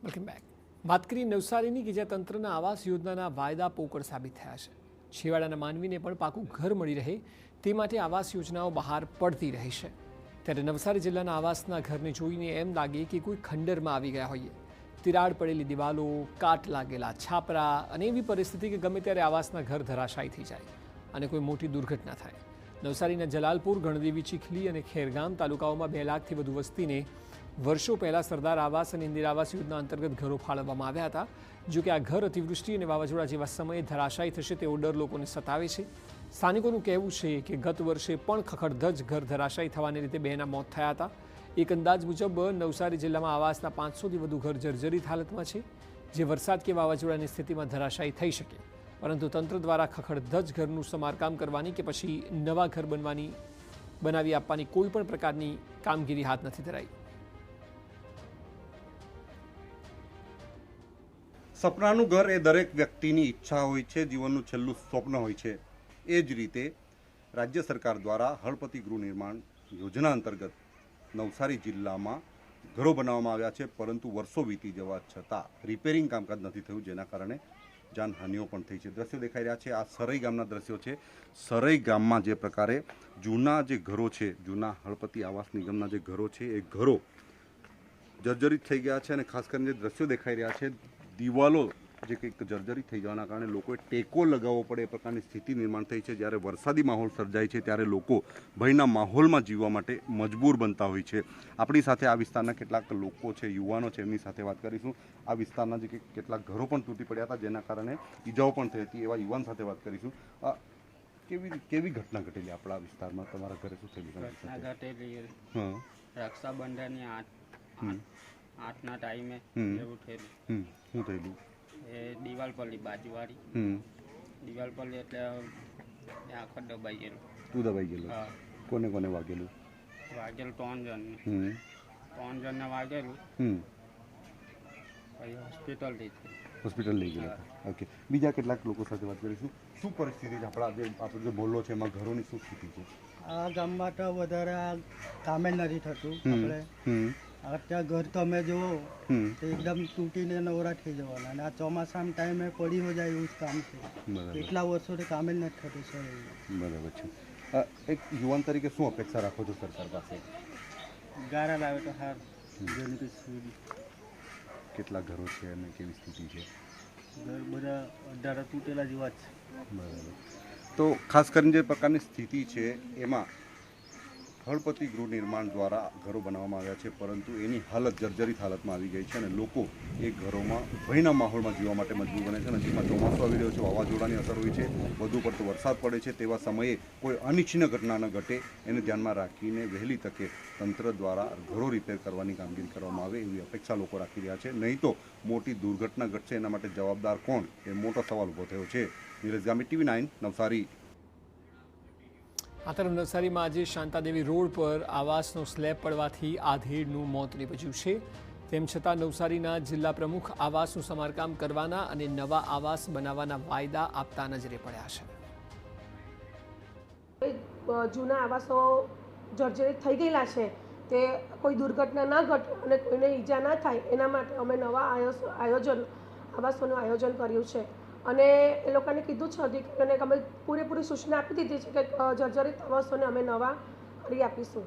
Welcome back. વાત કરી નવસારીની કે જ્યાં તંત્રના આવાસ યોજનાના વાયદા પોકળ સાબિત થયા છે। છેવાડાના માનવીને પણ પાકું ઘર મળી રહે તે માટે આવાસ યોજનાઓ બહાર પડતી રહી છે। ત્યારે નવસારી જિલ્લાના આવાસના ઘરને જોઈને એમ લાગે કે કોઈ ખંડરમાં આવી ગયા હોઈએ। તિરાડ પડેલી દિવાલો, કાટ લાગેલા છાપરા અને એવી પરિસ્થિતિ કે ગમે ત્યારે આવાસના ઘર ધરાશાયી થઈ જાય અને કોઈ મોટી દુર્ઘટના થાય। નવસારીના જલાલપુર, ગણદેવી, ચીખલી અને ખેરગામ તાલુકાઓમાં 2 લાખથી વધુ વસ્તીને વર્ષો પહેલાં સરદાર આવાસ અને ઇન્દિરા આવાસ યોજના અંતર્ગત ઘરો ફાળવવામાં આવ્યા હતા। જો કે આ ઘર અતિવૃષ્ટિ અને વાવાઝોડા જેવા સમયે ધરાશાયી થશે તેવો ડર લોકોને સતાવે છે। સ્થાનિકોનું કહેવું છે કે ગત વર્ષે પણ ખખડધજ ઘર ધરાશાયી થવાને લીધે 2ના મોત થયા હતા। એક અંદાજ મુજબ નવસારી જિલ્લામાં આવાસના 500થી વધુ ઘર જર્જરિત હાલતમાં છે, જે વરસાદ કે વાવાઝોડાની સ્થિતિમાં ધરાશાયી થઈ શકે, પરંતુ તંત્ર દ્વારા ખખડધજ ઘરનું સમારકામ કરવાની કે પછી નવા ઘર બનાવી આપવાની કોઈ પણ પ્રકારની કામગીરી હાથ નથી ધરાઈ। સપનાનું ઘર એ દરેક વ્યક્તિની ઈચ્છા હોય છે, જીવનનું છેલ્લું સ્વપ્ન હોય છે। એ જ રીતે રાજ્ય સરકાર દ્વારા હળપતિ ગૃહ નિર્માણ યોજના અંતર્ગત નવસારી જિલ્લામાં ઘરો બનાવવામાં આવ્યા છે, પરંતુ વર્ષો વીતી જવા છતાં રિપેરિંગ કામકાજ નથી થયું, જેના કારણે જાનહાનિઓ પણ થઈ છે। દ્રશ્યો દેખાઈ રહ્યા છે, આ સરઈ ગામના દ્રશ્યો છે। સરઈ ગામમાં જે પ્રકારે જૂના જે ઘરો છે, જૂના હળપતિ આવાસ નિગમના જે ઘરો છે, એ ઘરો જર્જરિત થઈ ગયા છે અને ખાસ કરીને જે દ્રશ્યો દેખાઈ રહ્યા છે, દિવાલો જે કંઈક જર્જરિત થઈ જવાના કારણે લોકોએ ટેકો લગાવવો પડે એ પ્રકારની સ્થિતિ નિર્માણ થઈ છે। જ્યારે વરસાદી માહોલ સર્જાય છે ત્યારે લોકો ભયના માહોલમાં જીવવા માટે મજબૂર બનતા હોય છે। આપણી સાથે આ વિસ્તારના કેટલાક લોકો છે, યુવાનો છે, એમની સાથે વાત કરીશું। આ વિસ્તારના જે કેટલાક ઘરો પણ તૂટી પડ્યા હતા, જેના કારણે ઈજાઓ પણ થઈ હતી, એવા યુવાન સાથે વાત કરીશું। કેવી ઘટના ઘટેલી આપણા વિસ્તારમાં? તમારા ઘરે શું થયેલું? ઘટના ઘટેલી રક્ષાબંધનની 8ના ટાઈમે એવું થયેલું। શું થયેલું? એ દિવાલ પલ્લી બાજુવાળી દિવાલ પલ્લી એટલે આખો દબાઈ ગયેલું। તું દબાઈ ગયેલું? હા। કોને કોને વાગેલું? વાગેલું 3 જણને। 3 જણને વાગેલું, પછી હોસ્પિટલ લઈ ગઈ। હોસ્પિટલ લઈ ગયેલા? ઓકે, બીજા કેટલાક લોકો સાથે વાત કરીશું। શું પરિસ્થિતિ છે આપણો જે મોહલ્લો છે એમાં ઘરોની શું સ્થિતિ છે? આ ગામમાં તો વધારે કામે નથી થતું। આપણે અત્યારે ઘર તમે જુઓ તો એકદમ તૂટીને નવરા થઈ જવાના, અને આ ચોમાસાના ટાઈમે પડી હો જાય એવું જ કામ છે। એટલા વર્ષોથી કામે જ નથી થતું સર। બરાબર છે। એક યુવાન તરીકે શું અપેક્ષા રાખો છો સરકાર પાસે? ગારા લાવે તો હાર જેની સુધી। કેટલા ઘરો છે અને કેવી સ્થિતિ છે? ઘર બધા અઢારે તૂટેલા જેવા જ છે। બરાબર। તો ખાસ કરીને જે પ્રકારની સ્થિતિ છે એમાં હળપતિ ગૃહ નિર્માણ દ્વારા ઘરો બનાવવામાં આવ્યા છે, પરંતુ એની હાલત જર્જરિત હાલતમાં આવી ગઈ છે અને લોકો એ ઘરોમાં ભયના માહોલમાં જીવવા માટે મજબૂર બને છે। નજીકમાં ચોમાસું આવી રહ્યો છે, વાવાઝોડાની અસર હોય છે, વધુ પડતો વરસાદ પડે છે, તેવા સમયે કોઈ અનિચ્છનીય ઘટના ન ઘટે એને ધ્યાનમાં રાખીને વહેલી તકે તંત્ર દ્વારા ઘરો રિપેર કરવાની કામગીરી કરવામાં આવે એવી અપેક્ષા લોકો રાખી રહ્યા છે। નહીં તો મોટી દુર્ઘટના ઘટશે, એના માટે જવાબદાર કોણ એ મોટો સવાલ ઊભો થયો છે। નીરજ ગામી, TV9 નવસારી। આ તરફ નવસારીમાં આજે શાંતાદેવી રોડ પર આવાસનો સ્લેબ પડવાથી આધેડનું મોત નીપજ્યું છે। તેમ છતાં નવસારીના જિલ્લા પ્રમુખ આવાસનું સમારકામ કરવાના અને નવા આવાસ બનાવવાના વાયદા આપતા નજરે પડ્યા છે। જૂના આવાસો જર્જરિત થઈ ગયેલા છે, તે કોઈ દુર્ઘટના ન ઘટે અને કોઈને ઈજા ના થાય એના માટે અમે નવા આવાસોનું આયોજન કર્યું છે અને એ લોકોને કીધું છે, અધિકારીઓને અમે પૂરેપૂરી સૂચના આપી દીધી છે કે જર્જરિત આવાસોને અમે નવા કરી આપીશું।